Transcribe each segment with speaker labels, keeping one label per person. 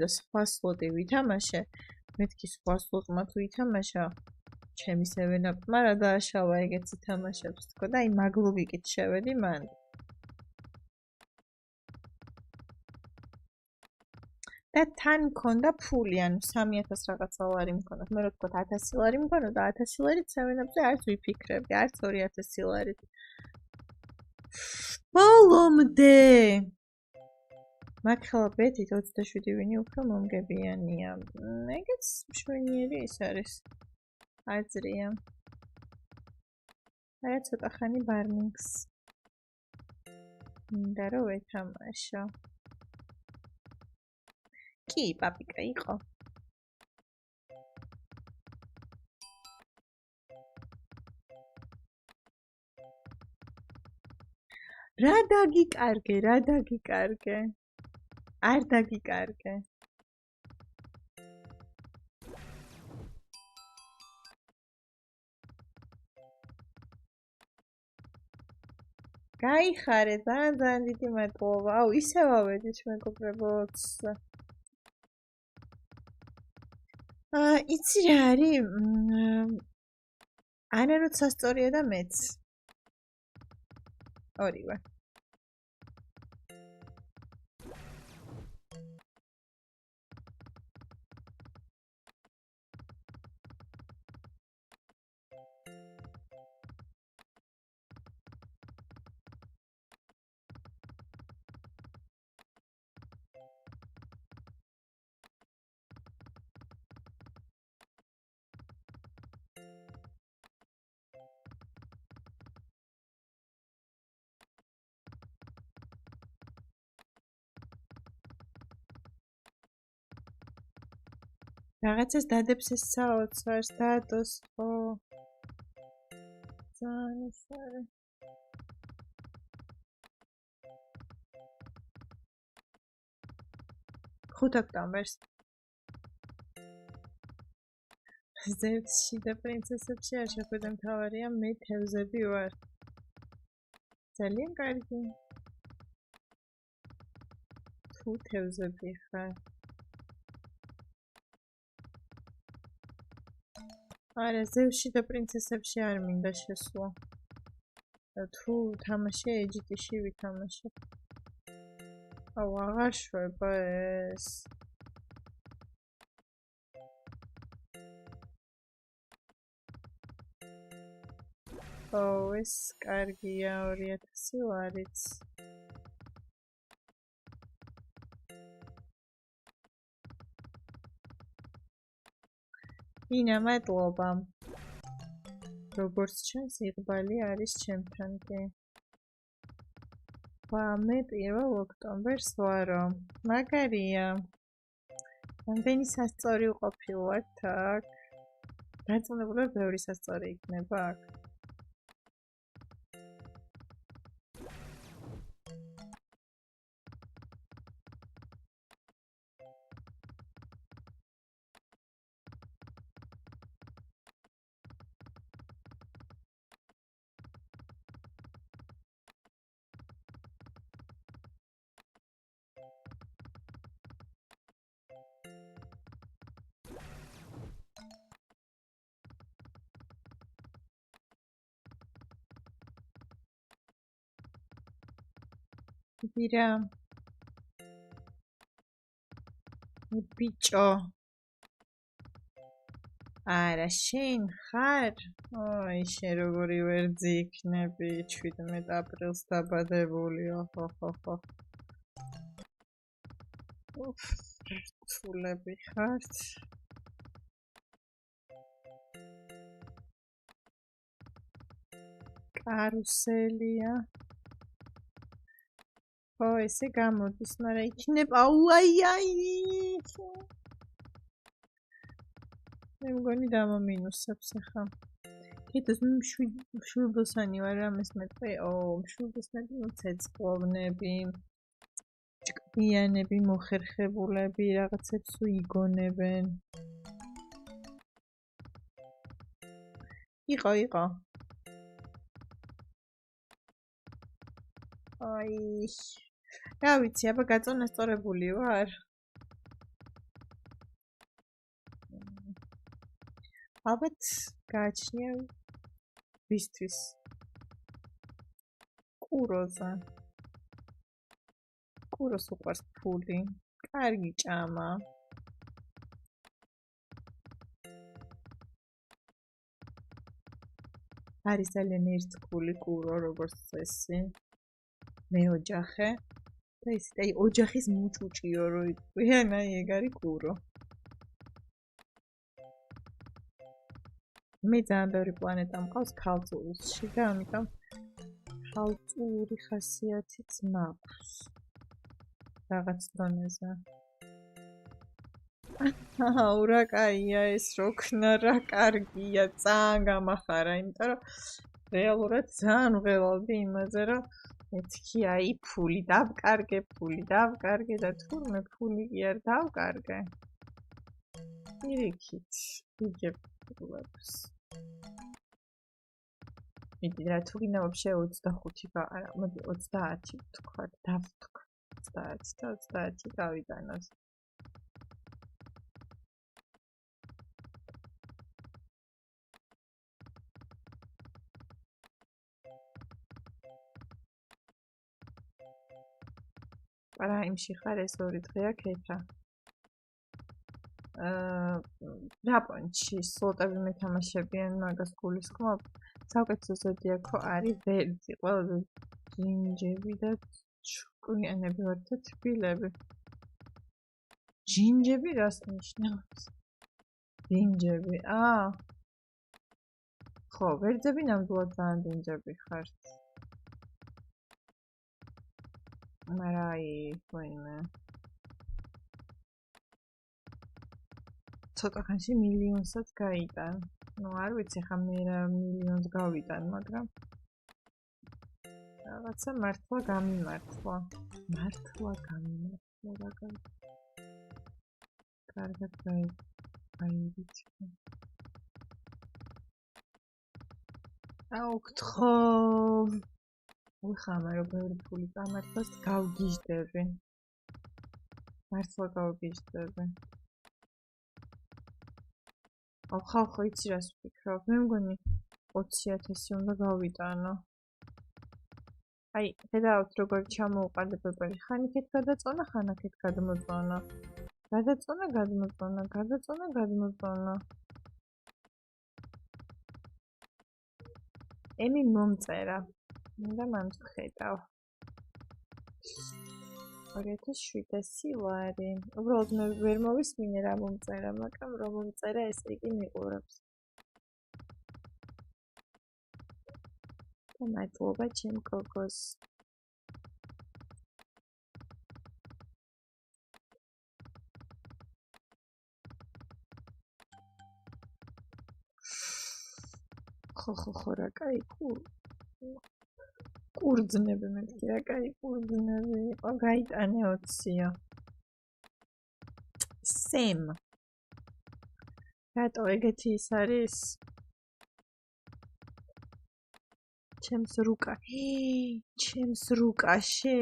Speaker 1: და სხვა სლოტი ვითამაშე, მეთქი სხვა სლოტმა თუ ითამაშა, ჩემი 7-up-მა რა დააშალა ეგეც ითამაშებს თქო და აი მაგ ლოგიკით შევედი მან. და თან მქონდა ფული, ანუ 3000 რაღაცა ლარი მქონდა. მე რო თქვა 1000 ლარი მქონდა და 1000 ლარით 7-up-ზე არც ვიფიქრებდი, არც 2000 ლარით. ბოლომდე მაგ ხელა ბეთით 27 ვინი უფრო მომგებიანია. ეგეც მშვენიერი ის არის. აზრია. არა ცოტა ხანი ბარნინგს. მინდა რომ ვეთამაშო. კი, პაპიკა იყო. რა დაგიკარგე, რა დაგიკარგე. არ დაგიკარგე. გაიხარე, ძალიან დიდი მადლობა. აუ, ისევ ავედით მეგობრებო. იცი რა არის? ანანოც სასწორია და მეც. ორივე. რაღაცას დადებს ეს საოცარს დადოს ხო ძალიან ის არის 5 ოქტომბერს ზევსში და პრინცესებში არ შეხვედრა მთავარია მე თევზები ვარ ძალიან კარგი თუ თევზები ხარ არა ზევსში და პრინცესებში არ მინდა შესვლა თუ თამაში ეჯიტში ვითამაშებ აუ აღარ შვება ეს აუ ეს კარგია 2000 ლარიც ინა მადლობა როგორც ჩანს იqbali არის ჩემთან კი მე 1 ოქტომბერს ვარო მაგარია რამდენი სასწორი ვყოფილვართ აქ დარწმუნებული ბევრი სასწორი იქნება აქ ბირა ბიჭო არა შენ ხარ ой შენ როგორი ვერძი იქნები 17 აპრილს დაბადებული ხო რთულები ხართ კარუსელია ო ესე გამოდის მაგრამ იქნება აი მე მგონი დამამინუსებს ახლა კიდეს მშვილდოსანი ვარ ამას მეტყვი ო მშვილდოსანი ცეცხლოვნები ჭკვიანები მოხერხებულები რაღაცებს უიგონებენ იყო აი რა ვიცი აბა გაწონასწორებული ვარ ალბათ გააჩნია ვისთვის კუროზე. კუროს უყვარს ფული. კარგი ჭამა. არის ძალიან ერთგული კურო, როგორც წესი. მე ოჯახე და ისე აი ოჯახის მუჭუჭიო რო იყვიან, აი ეგ არის კურო. მე ძალიან ბევრი პლანეტა მყავს ქალწულში და ამიტომ ქალწულური ხასიათიც მაქვს. რაღაც დონეზე. აუ, რა კაია ეს როქნა, რა კარგია, ძალიან გამახარა, იმიტომ რომ რეალურად ძალიან ვღელავდი იმაზე, რომ მეთქი აი ფული დავკარგე და თურმე ფული კი არ დავკარგე. ირიქით, იგებ ფულებს. მიდი რა თუ გინდა вообще 25 არა, მოდი 30 ვთქვათ, დავთქვა. 30 და 30 გავიტანოთ. პრაიმში ხარ ეს 2 დღეა ქეთა. იაპონიაში სლოტები მეთამაშებიან მაგას გულისხმობ. საუკეთესო ზოდიაქო არის ვერძი, ყველაზე ჯინჯები და ჭკვიანები ვართ და თბილები. ჯინჯები რას ნიშნავს? ჯინჯები, ხო, ვერძები ნამდვილად ძალიან ჯინჯები ხართ. მაგრამ აი, ვაიმე. ცოტა ხანში მილიონსაც გაიტან. ნუ არ ვიცი ხა მე რა მილიონს გავიტან, მაგრამ რაღაცა მართლა გამიმართლა. რა კარგად გაიგეთ. აუ, გთხოვ. უხამარო ბევრი ფული წამართვას გავგიჟდები. მართლა გავგიჟდები. ხალხო იცი რას ვფიქრობ? მე მგონი 20,000 უნდა გავიტანო. აი, ხედავთ როგორ ჩამოუყალიბებელი. ხან იქეთ გადაწონა, ხან აქეთ გადმოწონა. გადმოწონა. ემი მომწერა. და მან ვხედავ. 2700 ლარი. უბრალოდ მე ვერ მოვისმინე რა მომწერა, მაგრამ რომ მომწერა ესე იგი მიყურებს. და მადლობა ჩემ გოგოს. ხო, რა კაი კურძნები მეთქი, რა კაი კურძნები იყო, გაიტანე 20-ო. სემ. რატო ეგეთი ის არის? ჩემს რუკაში?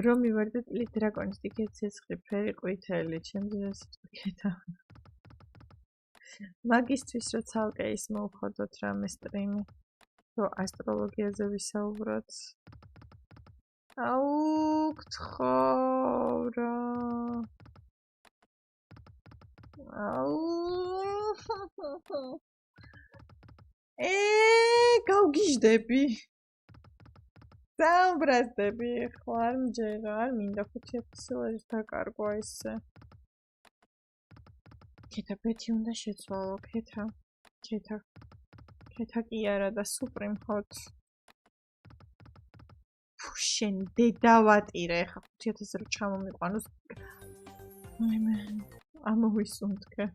Speaker 1: რომ მივარდე ტილით დრაკონის ტიქეთ ცეცხლი ფერი ყვითელი, ჩემს სიტყვა ქეთა. მაგისტრის რო ცალკე ის მოვხოდოთ რამე სტრიმი. რო ასტროლოგიაზე ვისაუბროთ. აუ, გთხოვ რა. აუ. გავგიჟდები. დაუბრაზდები, ხო არ მჯერა, არ მინდა 5,000 ლარის დაკარგვა ესე. ქეთა ბეთი უნდა შეცვალო, ქეთა კი არა და სუპრიმ ჰოთ. შენ დედავატირე, ხა 5,000 რო ჩამომიყვანოს. აიმე, ამოვისუნთქე.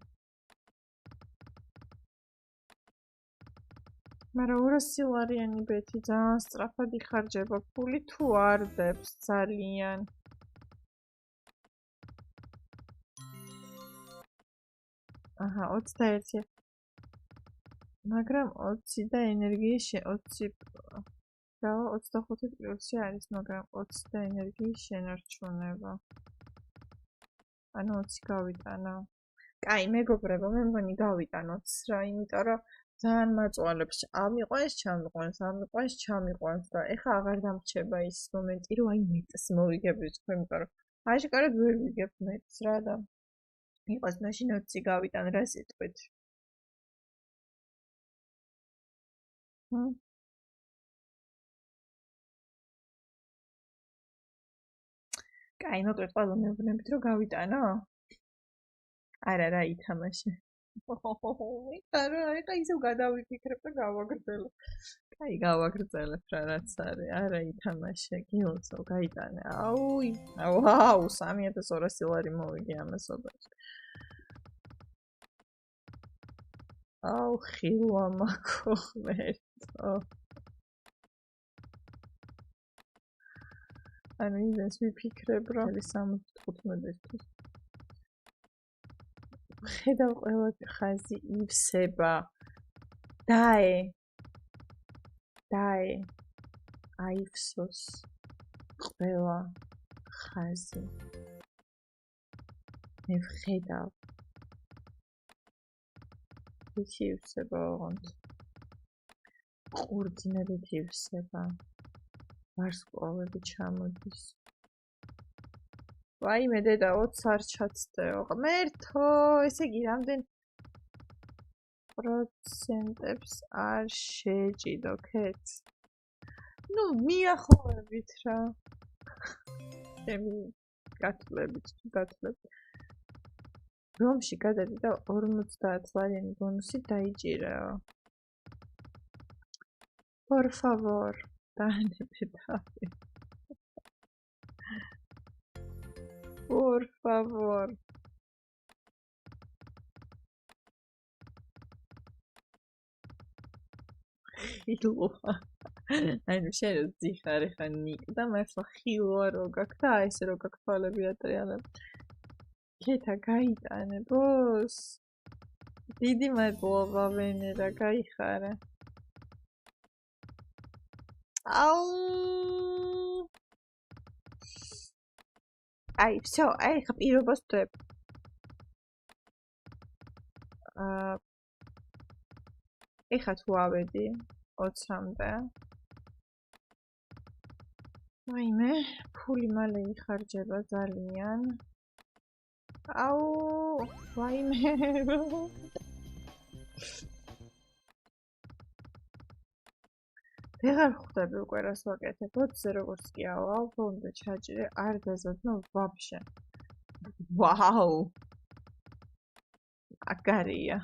Speaker 1: მაგრამ 200 ლარიანი ბეთი ძალიან სწრაფად იხარჯება ფული თუ არ დებს ძალიან. აჰა, 21. მაგრამ 20 და ენერგიის 20 და 25 პლუსი არის, მაგრამ 20 და ენერგიის შენარჩუნება. ანუ 20 გავიტანა. კაი, მეგობრებო, მე მგონი გავიტანოთ რა, იმიტომ რომ ძალიან მაწვალებს. ამიყვანს, ჩამიყვანს და ეხა აღარ დამრჩება ის მომენტი, რომ აი მეტს მოვიგებთ თქვენ, იმიტომ რომ აშკარად ვერ ვიგებ მეტს რა და იყოს მაშინ 20 გავიტან რა სიტყვით. კაი, მოკლედ ყველა მეუბნებით რომ გავიტანო? არა რა ითამაშე. იტარო, ეხა ისევ გადავიფიქრებ და გავაგრძელო. კაი, გავაგრძელებ რა რაც არის. არა ითამაშე, გილოცავ, გაიტანე. აუი, ვაუ, 3200 ლარი მოვიგე ამასობაში. აუ, ხილვა მაქო ღმერთო. ანუ იმას ვიფიქრებ, რომ 65-ისთვის. ხედავ ყველა ხაზი ივსება. დაე. აივსოს ყველა ხაზი. მე ვხედავ. იცი ივსება ოღონდ. ყურძნებით ივსება. ვარსკვლავები ჩამოდის. ვაიმე დედა 20 არ ჩაცდეო. ღმერთო, ესე იგი რამდენ პროცენტებს არ შეჭიდო ქეთ? ნუ მიახლოებით რა. ჩემი გათვლებით. რომში გადადი და 50 ლარიანი ბონუსი დაიჭირაო. Por favor, დაანებე. Por favor. ხილვა. ანუ შენ ძიხარ ხა ნიკდა მართლა ხილვა რო გაქვს და აი ესე რო გაქვს თვალები ატრიალებ. ქეთა გაიტანე ბოს. დიდი მადლობა ვენერა, გაიხარე. აუ. აი, всё, აი ხა პირობას ვდებ. ეხა თუ ავედი 20-მდე. ვაიმე, ფული მალე იხარჯება ძალიან. აუ, ვაიმე. ვეღარ ხვდები უკვე რას ვაკეთებ. 20-ზე როგორც კი ალბო უნდა ჩაჭირე, არ დაზადნო ვაფშე. ვაუ. აკარია.